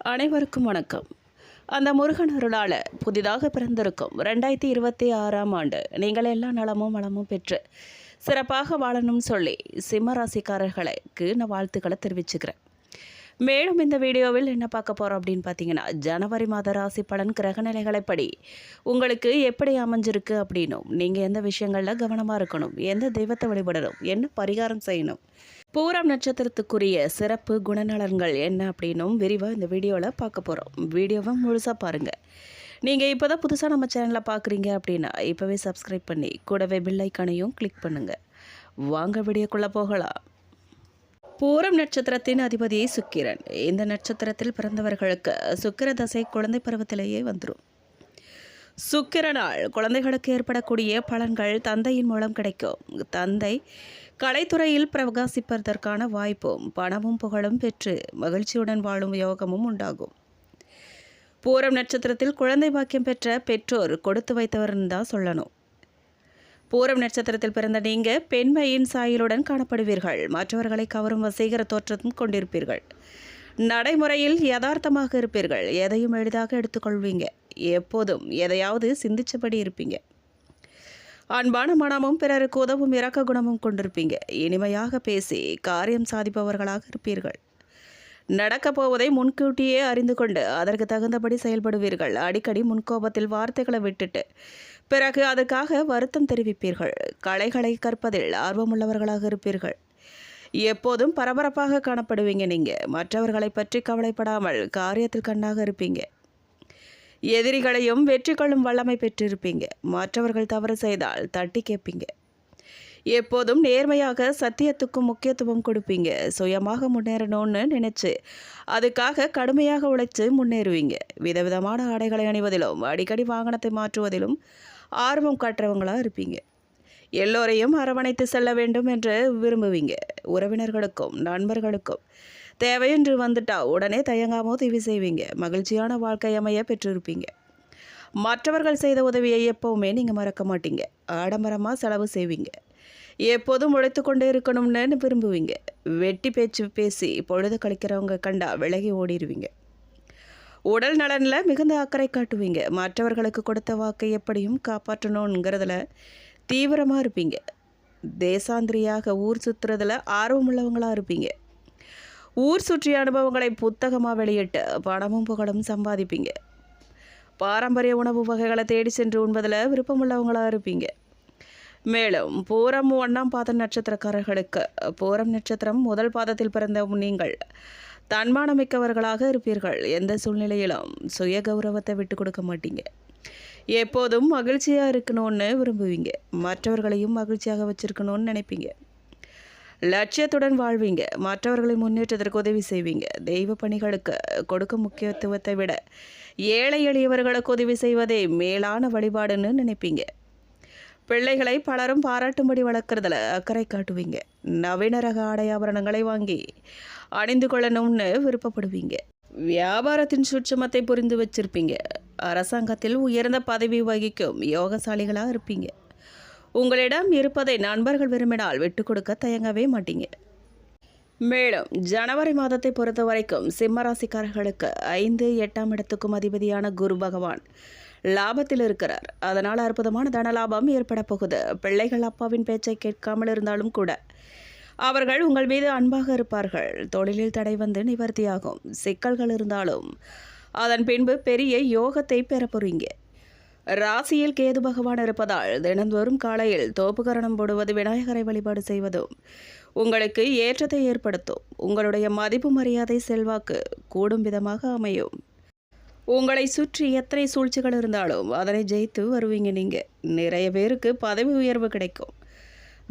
அனைவருக்கும் வணக்கம். அந்த முருகன் அருளால் புதிதாக பிறந்திருக்கும் 2026ஆம் ஆண்டு நீங்கள் எல்லா நலமும் வளமும் பெற்று சிறப்பாக வாழணும்னு சொல்லி சிம்ம ராசிக்காரர்களுக்கு நான் வாழ்த்துக்களை தெரிவிச்சுக்கிறேன். மேலும் இந்த வீடியோவில் என்ன பார்க்க போகிறோம் அப்படின்னு பார்த்தீங்கன்னா, ஜனவரி மாத ராசி பலன் கிரகநிலைகளைப்படி உங்களுக்கு எப்படி அமைஞ்சிருக்கு அப்படின்னும், நீங்கள் எந்த விஷயங்களில் கவனமாக இருக்கணும், எந்த தெய்வத்தை வழிபடணும், என்ன பரிகாரம் செய்யணும், பூரம் நட்சத்திரத்துக்குரிய சிறப்பு குணநலன்கள் என்ன அப்படின்னும் விரிவாக இந்த வீடியோவில் பார்க்க போகிறோம். வீடியோவை முழுசாக பாருங்கள். நீங்கள் இப்போ தான் புதுசாக நம்ம சேனலில் பார்க்குறீங்க அப்படின்னா இப்போவே சப்ஸ்கிரைப் பண்ணி கூடவே பெல் ஐக்கானையும் கிளிக் பண்ணுங்கள். வாங்க வீடியோக்குள்ளே போகலாம். பூரம் நட்சத்திரத்தின் அதிபதி சுக்கிரன். இந்த நட்சத்திரத்தில் பிறந்தவர்களுக்கு சுக்கிர தசை குழந்தை பருவத்திலேயே வந்துடும். சுக்கிரனால் குழந்தைகளுக்கு ஏற்படக்கூடிய பலன்கள் தந்தையின் மூலம் கிடைக்கும். தந்தை கலைத்துறையில் பிரகாசிப்பதற்கான வாய்ப்பும் பணமும் புகழும் பெற்று மகிழ்ச்சியுடன் வாழும் யோகமும் உண்டாகும். பூரம் நட்சத்திரத்தில் குழந்தை பாக்கியம் பெற்ற பெற்றோர் கொடுத்து வைத்தவர்னு தான் சொல்லணும். பூரம் நட்சத்திரத்தில் பிறந்த நீங்கள் பெண்மையின் சாயலுடன் காணப்படுவீர்கள். மற்றவர்களை கவரும் வசீகர தோற்றமும் கொண்டிருப்பீர்கள். நடைமுறையில் யதார்த்தமாக இருப்பீர்கள். எதையும் எளிதாக எடுத்துக்கொள்வீங்க. எப்போதும் எதையாவது சிந்திச்சபடி இருப்பீங்க. அன்பான மனமும் பிறருக்கு உதவும் இரக்க குணமும் கொண்டிருப்பீங்க. இனிமையாக பேசி காரியம் சாதிப்பவர்களாக இருப்பீர்கள். நடக்கப் போவதை முன்கூட்டியே அறிந்து கொண்டு அதற்கு தகுந்தபடி செயல்படுவீர்கள். அடிக்கடி முன்கோபத்தில் வார்த்தைகளை விட்டுட்டு பிறகு அதற்காக வருத்தம் தெரிவிப்பீர்கள். கலைகளை கற்பதில் ஆர்வமுள்ளவர்களாக இருப்பீர்கள். எப்போதும் பரபரப்பாக காணப்படுவீங்க. நீங்கள் மற்றவர்களை பற்றி கவலைப்படாமல் காரியத்தில் கண்ணாக இருப்பீங்க. எதிரிகளையும் வெற்றி கொள்ளும் வல்லமை பெற்றிருப்பீங்க. மற்றவர்கள் தவறு செய்தால் தட்டி கேட்பீங்க. எப்போதும் நேர்மையாக சத்தியத்துக்கும் முக்கியத்துவம் கொடுப்பீங்க. சுயமாக முன்னேறணும்னு நினைச்சு அதுக்காக கடுமையாக உழைச்சு முன்னேறுவீங்க. விதவிதமான ஆடைகளை அணிவதிலும் அடிக்கடி வாகனத்தை மாற்றுவதிலும் ஆர்வம் காட்டுறவங்களாக இருப்பீங்க. எல்லோரையும் அரவணைத்து செல்ல வேண்டும் என்று விரும்புவீங்க. உறவினர்களுக்கும் நண்பர்களுக்கும் தேவையென்று வந்துட்டா உடனே தயங்காமோ உதவி செய்வீங்க. மகிழ்ச்சியான வாழ்க்கை அமைய பெற்றிருப்பீங்க. மற்றவர்கள் செய்த உதவியை எப்போவுமே நீங்கள் மறக்க மாட்டீங்க. ஆடம்பரமாக செலவு செய்வீங்க. எப்போதும் உழைத்து கொண்டே இருக்கணும்னு விரும்புவீங்க. வெட்டி பேச்சு பேசி பொழுது கழிக்கிறவங்க கண்டா விலகி ஓடிடுவீங்க. உடல் நலனில் மிகுந்த அக்கறை காட்டுவீங்க. மற்றவர்களுக்கு கொடுத்த வாக்கை எப்படியும் காப்பாற்றணுங்கிறதுல தீவிரமாக இருப்பீங்க. தேசாந்திரியாக ஊர் சுற்றுறதுல ஆர்வமுள்ளவங்களாக இருப்பீங்க. ஊர் சுற்றிய அனுபவங்களை புத்தகமாக வெளியிட்டு பணமும் புகழும் சம்பாதிப்பீங்க. பாரம்பரிய உணவு வகைகளை தேடி சென்று உண்பதில் விருப்பமுள்ளவங்களாக இருப்பீங்க. மேலும் பூரம் 1ஆம் பாத நட்சத்திரக்காரர்களுக்கு பூரம் நட்சத்திரம் முதல் பாதத்தில் பிறந்த நீங்கள் தன்மானமிக்கவர்களாக இருப்பீர்கள். எந்த சூழ்நிலையிலும் சுய கௌரவத்தை விட்டு கொடுக்க மாட்டீங்க. எப்போதும் மகிழ்ச்சியாக இருக்கணும்னு விரும்புவீங்க. மற்றவர்களையும் மகிழ்ச்சியாக வச்சுருக்கணும்னு நினைப்பீங்க. லட்சியத்துடன் வாழ்வீங்க. மற்றவர்களை முன்னேற்றத்திற்கு உதவி செய்வீங்க. தெய்வ பணிகளுக்கு கொடுக்கும் முக்கியத்துவத்தை விட ஏழை எளியவர்களுக்கு உதவி செய்வதே மேலான வழிபாடுன்னு நினைப்பீங்க. பிள்ளைகளை பலரும் பாராட்டும்படி வளர்க்குறதுல அக்கறை காட்டுவீங்க. நவீன ரக ஆடை ஆபரணங்களை வாங்கி அணிந்து கொள்ளணும்னு விருப்பப்படுவீங்க. வியாபாரத்தின் சுட்சமத்தை புரிந்து வச்சிருப்பீங்க. அரசாங்கத்தில் உயர்ந்த பதவி வகிக்கும் யோகசாலிகளாக இருப்பீங்க. உங்களிடம் இருப்பதை நண்பர்கள் விரும்பினால் விட்டு கொடுக்க தயங்கவே மாட்டீங்க. மேலும் ஜனவரி மாதத்தை பொறுத்த வரைக்கும் சிம்ம ராசிக்காரர்களுக்கு 5, 8ஆம் இடத்துக்கும் அதிபதியான குரு பகவான் லாபத்தில் இருக்கிறார். அதனால் அற்புதமான தனலாபம் ஏற்பட போகுது. பிள்ளைகள் அப்பாவின் பேச்சை கேட்காமல் இருந்தாலும் கூட அவர்கள் உங்கள் மீது அன்பாக இருப்பார்கள். தொழிலில் தடை வந்து நிவர்த்தியாகும். சிக்கல்கள் இருந்தாலும் அதன் பின்பு பெரிய யோகத்தை பெற போறீங்க. ராசியில் கேது பகவான் இருப்பதால் தினந்தோறும் காலையில் தோப்புக்கரணம் போடுவது, விநாயகரை வழிபாடு செய்வதும் உங்களுக்கு ஏற்றத்தை ஏற்படுத்தும். உங்களுடைய மதிப்பு மரியாதை செல்வாக்கு கூடும் விதமாக அமையும். உங்களை சுற்றி எத்தனை சூழ்ச்சிகள் இருந்தாலும் அதனை ஜெயித்து வருவீங்க. நீங்கள் நிறைய பேருக்கு பதவி உயர்வு கிடைக்கும்.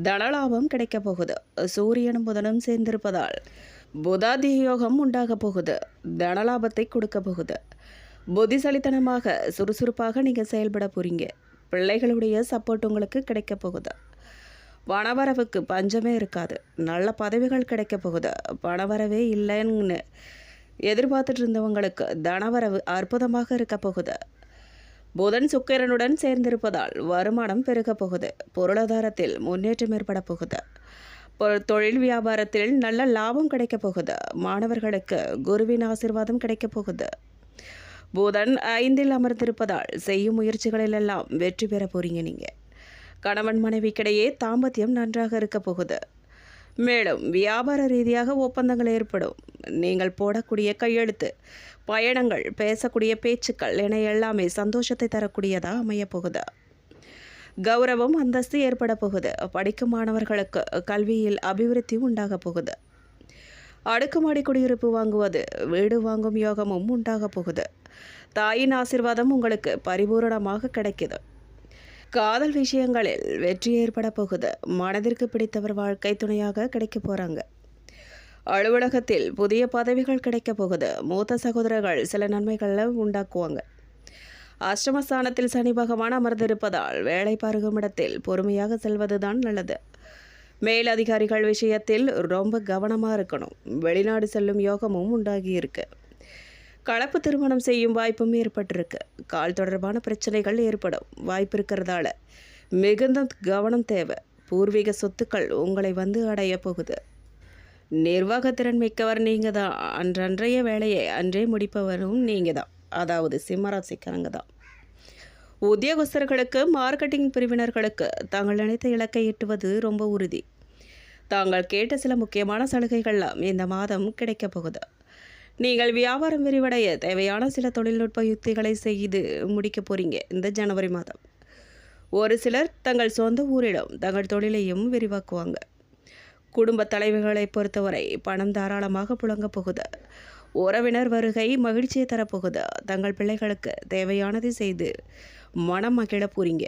தனலாபம் கிடைக்க போகுது. சூரியனும் புதனும் சேர்ந்திருப்பதால் புதாதிய யோகம் உண்டாக போகுது. தனலாபத்தை கொடுக்க போகுது. புத்திசாலித்தனமாக சுறுசுறுப்பாக நீங்கள் செயல்பட போகிறீங்க. பிள்ளைகளுடைய சப்போர்ட் உங்களுக்கு கிடைக்க போகுது. பணவரவுக்கு பஞ்சமே இருக்காது. நல்ல பதவிகள் கிடைக்க போகுது. பணவரவே இல்லைன்னு எதிர்பார்த்துட்டு இருந்தவங்களுக்கு தனவரவு அற்புதமாக இருக்க போகுது. புதன் சுக்கிரனுடன் சேர்ந்திருப்பதால் வருமானம் பெருக போகுது. பொருளாதாரத்தில் முன்னேற்றம் ஏற்பட போகுது. தொழில் வியாபாரத்தில் நல்ல லாபம் கிடைக்கப் போகுது. மாணவர்களுக்கு குருவின் ஆசீர்வாதம் கிடைக்கப் போகுது. புதன் 5இல் அமர்ந்திருப்பதால் செய்யும் முயற்சிகளிலெல்லாம் வெற்றி பெற போறீங்க நீங்க. கணவன் மனைவிக்கிடையே தாம்பத்தியம் நன்றாக இருக்க போகுது. மேலும் வியாபார ரீதியாக ஒப்பந்தங்கள் ஏற்படும். நீங்கள் போடக்கூடிய கையெழுத்து, பயணங்கள், பேசக்கூடிய பேச்சுக்கள் என எல்லாமே சந்தோஷத்தை தரக்கூடியதாக அமைய போகுது. கௌரவம், அந்தஸ்து ஏற்பட போகுது. படிக்கும் மாணவர்களுக்கு கல்வியில் அபிவிருத்தி உண்டாக போகுது. அடுக்குமாடி குடியிருப்பு வாங்குவது, வீடு வாங்கும் யோகமும் உண்டாக போகுது. தாயின் ஆசீர்வாதம் உங்களுக்கு பரிபூரணமாக கிடைக்குது. காதல் விஷயங்களில் வெற்றி ஏற்பட போகுது. மனதிற்கு பிடித்தவர் வாழ்க்கை துணையாக கிடைக்க போறாங்க. அலுவலகத்தில் புதிய பதவிகள் கிடைக்க போகுது. மூத்த சகோதரர்கள் சில நன்மைகளை உண்டாக்குவாங்க. அஷ்டமஸ்தானத்தில் சனி பகவான் அமர்ந்திருப்பதால் வேலை பார்க்கும் இடத்தில் பொறுமையாக செல்வதுதான் நல்லது. மேலதிகாரிகள் விஷயத்தில் ரொம்ப கவனமாக இருக்கணும். வெளிநாடு செல்லும் யோகமும் உண்டாகி இருக்கு. கலப்பு திருமணம் செய்யும் வாய்ப்பும் ஏற்பட்டிருக்கு. கால் தொடர்பான பிரச்சனைகள் ஏற்படும் வாய்ப்பு இருக்கிறதால மிகுந்த கவனம் தேவை. பூர்வீக சொத்துக்கள் உங்களை வந்து அடைய போகுது. நிர்வாகத்திறன் மிக்கவர் நீங்க தான். அன்றன்றைய வேலையை அன்றே முடிப்பவரும் நீங்க தான். அதாவது சிம்மராசிக்காரங்க தான். உத்தியோகஸ்தர்களுக்கு, மார்க்கெட்டிங் பிரிவினர்களுக்கு தாங்கள் நினைத்த இலக்கை எட்டுவது ரொம்ப உறுதி. தாங்கள் கேட்ட சில முக்கியமான சலுகைகள்லாம் இந்த மாதம் கிடைக்கப் போகுது. நீங்கள் வியாபாரம் விரிவடைய தேவையான சில தொழில்நுட்ப யுக்திகளை செய்து முடிக்க போறீங்க இந்த ஜனவரி மாதம். ஒரு சிலர் தங்கள் சொந்த ஊரிடம் தங்கள் தொழிலையும் விரிவாக்குவாங்க. குடும்ப தலைவர்களை பொறுத்தவரை பணம் தாராளமாக புழங்க போகுது. உறவினர் வருகை மகிழ்ச்சியை தரப்போகுது. தங்கள் பிள்ளைகளுக்கு தேவையானதை செய்து மனம் மகிழ போறீங்க.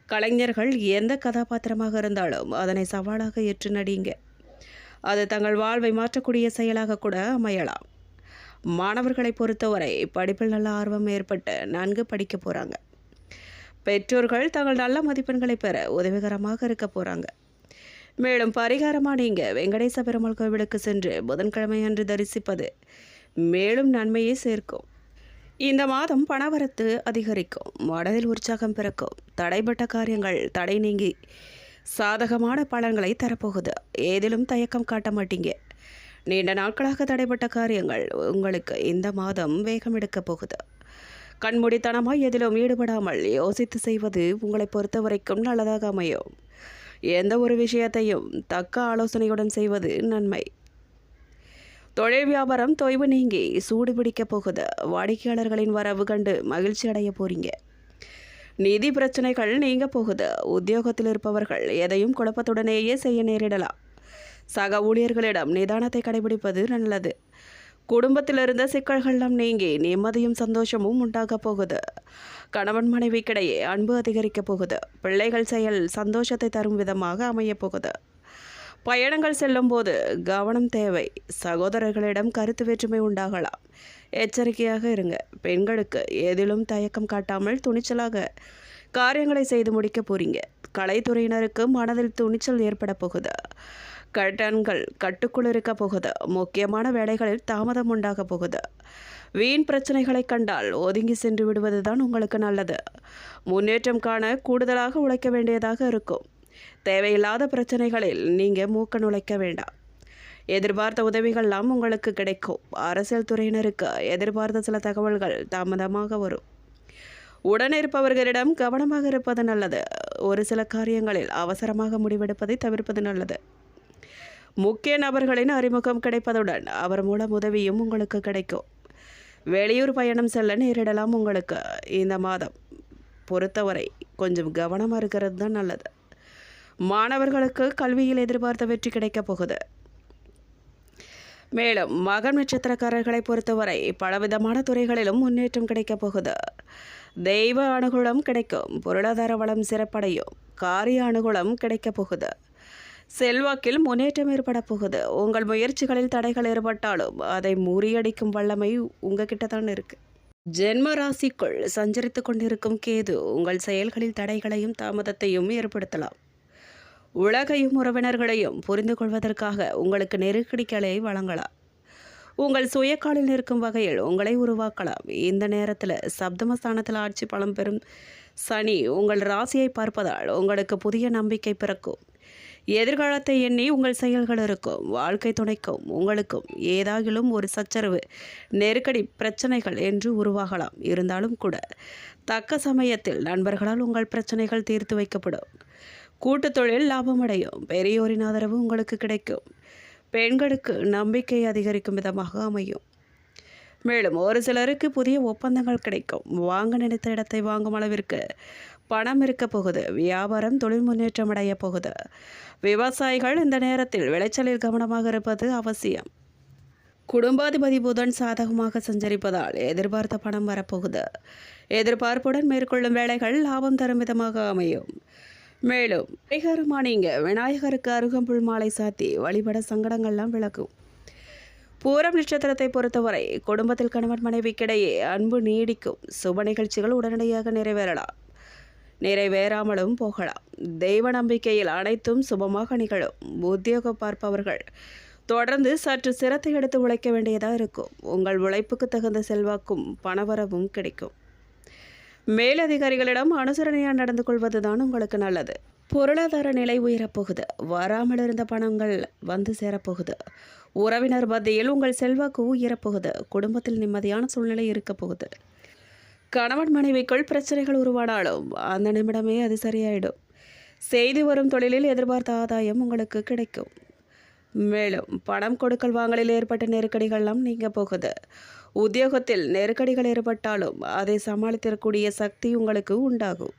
கலைஞர்கள் எந்த கதாபாத்திரமாக இருந்தாலும் அதனை சவாலாக ஏற்று நடிங்க. அது தங்கள் வாழ்வை மாற்றக்கூடிய செயலாக கூட அமையலாம். மாணவர்களை பொறுத்தவரை படிப்பில் நல்ல ஆர்வம் ஏற்பட்டு நன்கு படிக்க போகிறாங்க. பெற்றோர்கள் தங்கள் நல்ல மதிப்பெண்களை பெற உதவிகரமாக இருக்க போகிறாங்க. மேலும் பரிகாரமாக நீங்கள் வெங்கடேச பெருமாள் கோவிலுக்கு சென்று புதன்கிழமை அன்று தரிசிப்பது மேலும் நன்மையை சேர்க்கும். இந்த மாதம் பணவரத்து அதிகரிக்கும். மனதில் உற்சாகம் பிறக்கும். தடைப்பட்ட காரியங்கள் தடை நீங்கி சாதகமான பலன்களை தரப்போகுது. ஏதிலும் தயக்கம் காட்ட மாட்டீங்க. நீண்ட நாட்களாக தடைப்பட்ட காரியங்கள் உங்களுக்கு இந்த மாதம் வேகம் எடுக்க போகுது. கண்மூடித்தனமாய் எதிலும் ஈடுபடாமல் யோசித்து செய்வது உங்களை பொறுத்த வரைக்கும் நல்லதாக அமையும். எந்த ஒரு விஷயத்தையும் தக்க ஆலோசனையுடன் செய்வது நன்மை. தொழில் வியாபாரம் தொய்வு நீங்கி சூடு பிடிக்க போகுது. வாடிக்கையாளர்களின் வரவு கண்டு மகிழ்ச்சி அடைய போறீங்க. நிதி பிரச்சனைகள் நீங்க போகுது. உத்தியோகத்தில் இருப்பவர்கள் எதையும் குழப்பத்துடனேயே செய்ய நேரிடலாம். சக ஊழியர்களிடம் நிதானத்தை கடைபிடிப்பது நல்லது. குடும்பத்தில் இருந்த சிக்கல்கள்லாம் நீங்கி நிம்மதியும் சந்தோஷமும் உண்டாக போகுது. கணவன் மனைவிக்கிடையே அன்பு அதிகரிக்க போகுது. பிள்ளைகள் செயல் சந்தோஷத்தை தரும் விதமாக அமையப் போகுது. பயணங்கள் செல்லும் போது கவனம் தேவை. சகோதரர்களிடம் கருத்து வேற்றுமை உண்டாகலாம். எச்சரிக்கையாக இருங்க. பெண்களுக்கு எதிலும் தயக்கம் காட்டாமல் துணிச்சலாக காரியங்களை செய்து முடிக்க போறீங்க. கலைத்துறையினருக்கு மனதில் துணிச்சல் ஏற்பட போகுது. கட்டன்கள் கட்டுக்குள் இருக்க போகுது. முக்கியமான வேலைகளில் தாமதம் உண்டாக போகுது. வீண் பிரச்சனைகளை கண்டால் ஒதுங்கி சென்று விடுவது தான் உங்களுக்கு நல்லது. முன்னேற்றம் காண கூடுதலாக உழைக்க வேண்டியதாக இருக்கும். தேவையில்லாத பிரச்சனைகளில் நீங்கள் மூக்க நுழைக்க வேண்டாம். எதிர்பார்த்த உதவிகள்லாம் உங்களுக்கு கிடைக்கும். அரசியல் துறையினருக்கு எதிர்பார்த்த சில தகவல்கள் தாமதமாக வரும். உடன் இருப்பவர்களிடம் கவனமாக இருப்பது நல்லது. ஒரு சில காரியங்களில் அவசரமாக முடிவெடுப்பதை தவிர்ப்பது நல்லது. முக்கிய நபர்களின் அறிமுகம் கிடைப்பதுடன் அவர் மூலம் உதவியும் உங்களுக்கு கிடைக்கும். வெளியூர் பயணம் செல்ல நேரிடலாம். உங்களுக்கு இந்த மாதம் பொறுத்தவரை கொஞ்சம் கவனமாக இருக்கிறது தான் நல்லது. மாணவர்களுக்கு கல்வியில் எதிர்பார்த்த வெற்றி கிடைக்கப் போகுது. மேலும் மகம் நட்சத்திரக்காரர்களை பொறுத்தவரை பலவிதமான துறைகளிலும் முன்னேற்றம் கிடைக்கப் போகுது. தெய்வ அனுகூலம் கிடைக்கும். பொருளாதார வளம் சிறப்படையும். காரிய அனுகூலம் கிடைக்கப் போகுது. செல்வாக்கில் முன்னேற்றம் ஏற்பட போகுது. உங்கள் முயற்சிகளில் தடைகள் ஏற்பட்டாலும் அதை முறியடிக்கும் வல்லமை உங்ககிட்ட தான் இருக்கு. ஜென்ம ராசிக்குள் சஞ்சரித்து கொண்டிருக்கும் கேது உங்கள் செயல்களில் தடைகளையும் தாமதத்தையும் ஏற்படுத்தலாம். உலகையும் உறவினர்களையும் புரிந்து கொள்வதற்காக உங்களுக்கு நெருக்கடிகளை வழங்கலாம். உங்கள் சுயக்காலில் நிற்கும் வகையில் உங்களை உருவாக்கலாம். இந்த நேரத்தில் சப்தமஸ்தானத்தில் ஆட்சி பலம் பெறும் சனி உங்கள் ராசியை பார்ப்பதால் உங்களுக்கு புதிய நம்பிக்கை பிறக்கும். எதிர்காலத்தை எண்ணி உங்கள் செயல்கள் இருக்கும். வாழ்க்கை துணைக்கும் உங்களுக்கும் ஏதாகிலும் ஒரு சச்சரவு, நெருக்கடி, பிரச்சனைகள் என்று உருவாகலாம். இருந்தாலும் கூட தக்க சமயத்தில் நண்பர்களால் உங்கள் பிரச்சனைகள் தீர்த்து வைக்கப்படும். கூட்டுத் தொழில் லாபமடையும். பெரியோரின் ஆதரவு உங்களுக்கு கிடைக்கும். பெண்களுக்கு நம்பிக்கை அதிகரிக்கும் விதமாக அமையும். மேலும் ஒரு சிலருக்கு புதிய ஒப்பந்தங்கள் கிடைக்கும். வாங்க நினைத்த இடத்தை வாங்கும் அளவிற்கு பணம் இருக்க போகுது. வியாபாரம் தொழில் முன்னேற்றம் அடைய போகுது. விவசாயிகள் இந்த நேரத்தில் விளைச்சலில் கவனமாக இருப்பது அவசியம். குடும்பாதிபதி புதன் சாதகமாக சஞ்சரிப்பதால் எதிர்பார்த்த பணம் வரப்போகுது. எதிர்பார்ப்புடன் மேற்கொள்ளும் வேலைகள் லாபம் தரும் விதமாக அமையும். மேலும் பரிகாரமாக நீங்கள் விநாயகருக்கு அருகம்புல் மாலை சாத்தி வழிபட சங்கடங்கள்லாம் விலகும். பூரம் நட்சத்திரத்தை பொறுத்தவரை குடும்பத்தில் கணவன் மனைவிக்கிடையே அன்பு நீடிக்கும். சுப நிகழ்ச்சிகள் உடனடியாக நிறைவேறாமலும் போகலாம். தெய்வ நம்பிக்கையில் அனைத்தும் சுபமாக நிகழும். உத்தியோகம் பார்ப்பவர்கள் தொடர்ந்து சற்று சிரத்தை எடுத்து உழைக்க வேண்டியதாக இருக்கும். உங்கள் உழைப்புக்கு தகுந்த செல்வாக்கும் பணவரவும் கிடைக்கும். மேலதிகாரிகளிடம் அனுசரணையாக நடந்து கொள்வதுதான் உங்களுக்கு நல்லது. பொருளாதார நிலை உயரப்போகுது. வராமல் இருந்த பணங்கள் வந்து சேரப்போகுது. உறவினர் மத்தியில் உங்கள் செல்வாக்கு உயரப்போகுது. குடும்பத்தில் நிம்மதியான சூழ்நிலை இருக்க போகுது. கணவன் மனைவிக்குள் பிரச்சனைகள் உருவானாலும் அந்த நிமிடமே அது சரியாயிடும். செய்து வரும் தொழிலில் எதிர்பார்த்த ஆதாயம் உங்களுக்கு கிடைக்கும். மேலும் பணம் கொடுக்கல் வாங்கலில் ஏற்பட்ட நெருக்கடிகள்லாம் நீங்க போகுது. உத்தியோகத்தில் நெருக்கடிகள் ஏற்பட்டாலும் அதை சமாளித்திருக்கக்கூடிய சக்தி உங்களுக்கு உண்டாகும்.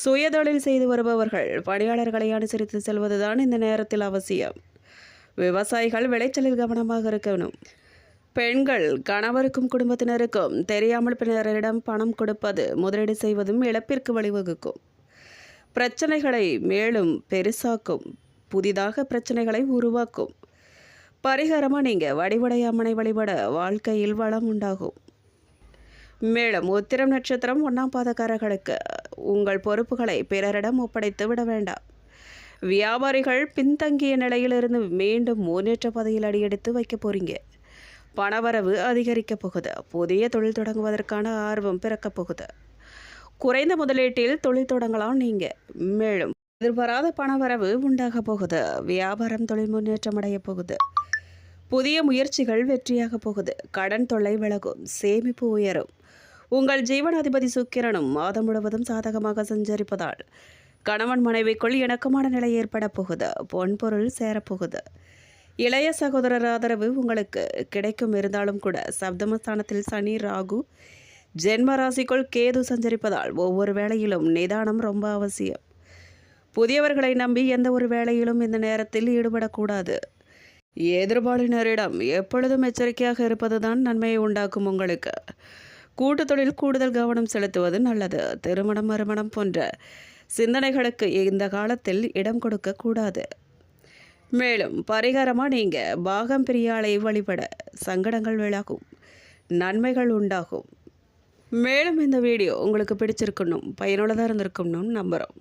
சுயதொழில் செய்து வருபவர்கள் பணியாளர்களை அனுசரித்து செல்வதுதான் இந்த நேரத்தில் அவசியம். விவசாயிகள் விளைச்சலில் கவனமாக இருக்கணும். பெண்கள் கணவருக்கும் குடும்பத்தினருக்கும் தெரியாமல் பிறரிடம் பணம் கொடுப்பது, முதலீடு செய்வதும் இழப்பிற்கு வழிவகுக்கும். பிரச்சனைகளை மேலும் பெருசாக்கும். புதிதாக பிரச்சனைகளை உருவாக்கும். பரிகாரமாக நீங்கள் வடிவடை அம்மனை வழிபட வாழ்க்கையில் வளம் உண்டாகும். மேலும் உத்திரம் நட்சத்திரம் 1ஆம் பாதக்காரர்களுக்கு உங்கள் பொறுப்புகளை பிறரிடம் ஒப்படைத்து விட வேண்டாம். வியாபாரிகள் பின்தங்கிய நிலையிலிருந்து மீண்டும் முன்னேற்ற பதையில் அடியெடுத்து வைக்க போறீங்க. பணவரவு அதிகரிக்க போகுது. புதிய தொழில் தொடங்குவதற்கான ஆர்வம் பிறக்க போகுது. குறைந்த முதலீட்டில் தொழில் தொடங்கலாம் நீங்கள். மேலும் எதிர்பாராத பணவரவு உண்டாக போகுது. வியாபாரம் தொழில் முன்னேற்றம் அடைய போகுது. புதிய முயற்சிகள் வெற்றியாக போகுது. கடன் தொல்லை விலகும். சேமிப்பு உயரும். உங்கள் ஜீவனாதிபதி சுக்கிரனும் மாதம் முழுவதும் சாதகமாக சஞ்சரிப்பதால் கணவன் மனைவிக்குள் இணக்கமான நிலை ஏற்பட போகுது. பொன்பொருள் சேரப்போகுது. இளைய சகோதரர் ஆதரவு உங்களுக்கு கிடைக்கும். இருந்தாலும் கூட சப்தமஸ்தானத்தில் சனி, ராகு, ஜென்ம ராசிக்குள் கேது சஞ்சரிப்பதால் ஒவ்வொரு வேளையிலும் நிதானம் ரொம்ப அவசியம். புதியவர்களை நம்பி எந்த ஒரு வேலையிலும் இந்த நேரத்தில் ஈடுபடக்கூடாது. எதிர்பாலினரிடம் எப்பொழுதும் எச்சரிக்கையாக இருப்பதுதான் நன்மையை உண்டாக்கும். உங்களுக்கு கூட்டு தொழில் கூடுதல் கவனம் செலுத்துவது நல்லது. திருமணம், மறுமணம் போன்ற சிந்தனைகளுக்கு இந்த காலத்தில் இடம் கொடுக்க கூடாது. மேலும் பரிகாரமாக நீங்கள் பாகம் பிரியாளை வழிபட சங்கடங்கள் விலகும். நன்மைகள் உண்டாகும். மேலும் இந்த வீடியோ உங்களுக்கு பிடிச்சிருக்கணும், பயனுள்ளதாக இருந்திருக்கணும் நம்புகிறோம்.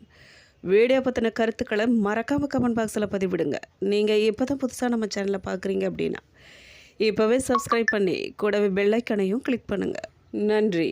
வீடியோ பற்றின கருத்துக்களை மறக்காமல் கமெண்ட் பாக்ஸில் பதிவிடுங்க. நீங்கள் இப்போ தான் புதுசாக நம்ம சேனலை பார்க்குறீங்க அப்படின்னா இப்போவே சப்ஸ்கிரைப் பண்ணி கூடவே பெல் ஐக்கனையும் கிளிக் பண்ணுங்கள். நன்றி.